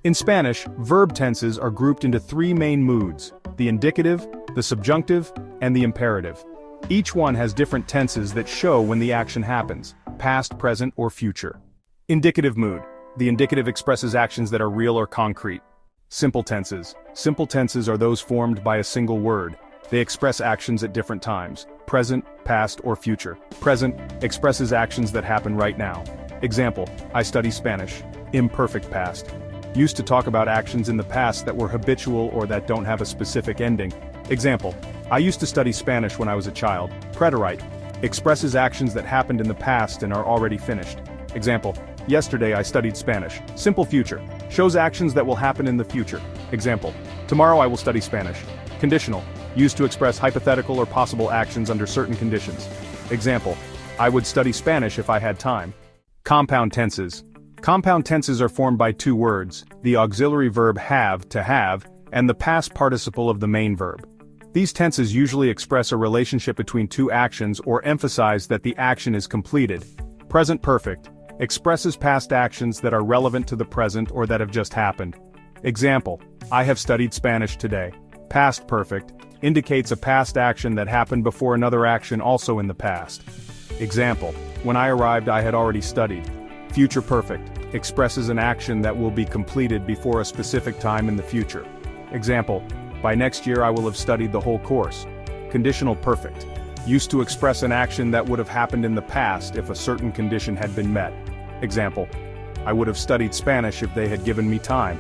In Spanish, verb tenses are grouped into three main moods: the indicative, the subjunctive, and the imperative. Each one has different tenses that show when the action happens: past, present, or future. Indicative mood. The indicative expresses actions that are real or concrete. Simple tenses. Simple tenses are those formed by a single word. They express actions at different times: present, past, or future. Present expresses actions that happen right now. Example: I study Spanish. Imperfect past. Used to talk about actions in the past that were habitual or that don't have a specific ending. Example: I used to study Spanish when I was a child. Preterite expresses actions that happened in the past and are already finished. Example: yesterday I studied Spanish. Simple future shows actions that will happen in the future. Example: tomorrow I will study Spanish. Conditional, used to express hypothetical or possible actions under certain conditions. Example: I would study Spanish if I had time. Compound tenses. Compound tenses are formed by two words, the auxiliary verb have, to have, and the past participle of the main verb. These tenses usually express a relationship between two actions or emphasize that the action is completed. Present perfect expresses past actions that are relevant to the present or that have just happened. Example: I have studied Spanish today. Past perfect indicates a past action that happened before another action also in the past. Example: when I arrived I had already studied. Future perfect expresses an action that will be completed before a specific time in the future. Example: by next year I will have studied the whole course. Conditional perfect, used to express an action that would have happened in the past if a certain condition had been met. Example: I would have studied Spanish if they had given me time.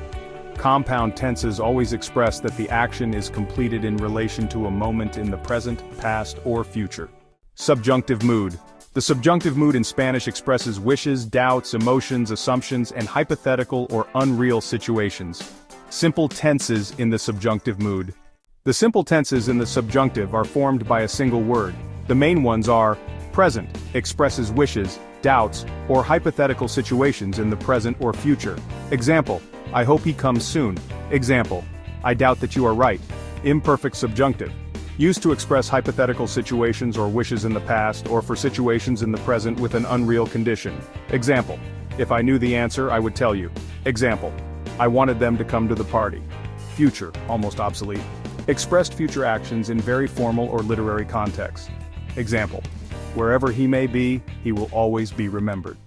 Compound tenses always express that the action is completed in relation to a moment in the present, past, or future. Subjunctive mood. The subjunctive mood in Spanish expresses wishes, doubts, emotions, assumptions, and hypothetical or unreal situations. Simple tenses in the subjunctive mood. The simple tenses in the subjunctive are formed by a single word. The main ones are: present expresses wishes, doubts, or hypothetical situations in the present or future. Example: I hope he comes soon. Example: I doubt that you are right. Imperfect subjunctive, used to express hypothetical situations or wishes in the past or for situations in the present with an unreal condition. Example: if I knew the answer I would tell you. Example: I wanted them to come to the party. Future, almost obsolete, expressed future actions in very formal or literary contexts. Example: wherever he may be, he will always be remembered.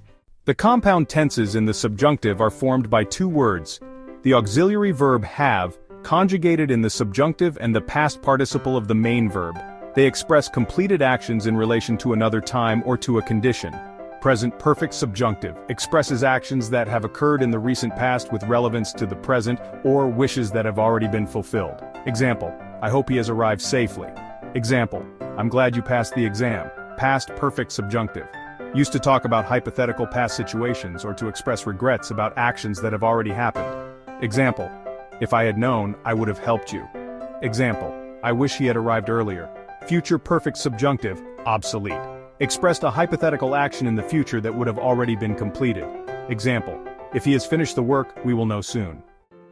The compound tenses in the subjunctive are formed by two words, the auxiliary verb have, conjugated in the subjunctive, and the past participle of the main verb. They express completed actions in relation to another time or to a condition. Present perfect subjunctive expresses actions that have occurred in the recent past with relevance to the present or wishes that have already been fulfilled. Example: I hope he has arrived safely. Example: I'm glad you passed the exam. Past perfect subjunctive, used to talk about hypothetical past situations or to express regrets about actions that have already happened. Example: if I had known, I would have helped you. Example: I wish he had arrived earlier. Future perfect subjunctive, obsolete, expressed a hypothetical action in the future that would have already been completed. Example: if he has finished the work, we will know soon.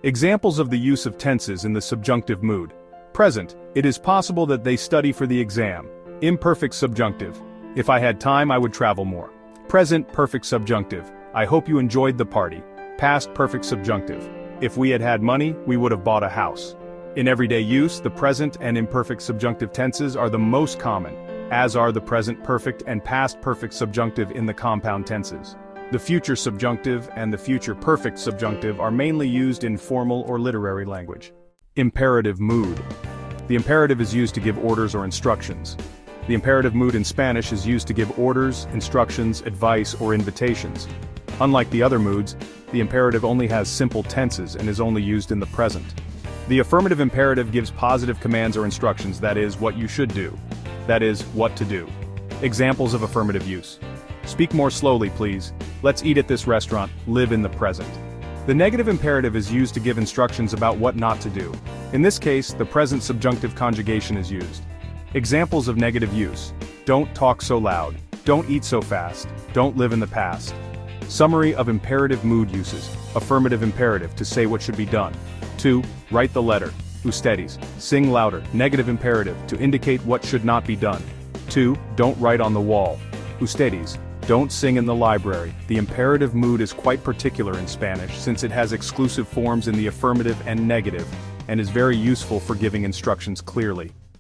Examples of the use of tenses in the subjunctive mood. Present, it is possible that they study for the exam. Imperfect subjunctive, if I had time I would travel more. Present perfect subjunctive, I hope you enjoyed the party. Past perfect subjunctive, if we had had money, we would have bought a house. In everyday use, the present and imperfect subjunctive tenses are the most common, as are the present perfect and past perfect subjunctive in the compound tenses. The future subjunctive and the future perfect subjunctive are mainly used in formal or literary language. Imperative mood. The imperative is used to give orders or instructions. The imperative mood in Spanish is used to give orders, instructions, advice, or invitations. Unlike the other moods, the imperative only has simple tenses and is only used in the present. The affirmative imperative gives positive commands or instructions, that is, what you should do. That is, what to do. Examples of affirmative use. Speak more slowly, please. Let's eat at this restaurant. Live in the present. The negative imperative is used to give instructions about what not to do. In this case, the present subjunctive conjugation is used. Examples of negative use: don't talk so loud, don't eat so fast, don't live in the past. Summary of imperative mood uses. Affirmative imperative, to say what should be done. 2. Write the letter. Ustedes, sing louder. Negative imperative, to indicate what should not be done. 2. Don't write on the wall. Ustedes, Don't sing in the library. The imperative mood is quite particular in Spanish since it has exclusive forms in the affirmative and negative, and is very useful for giving instructions clearly.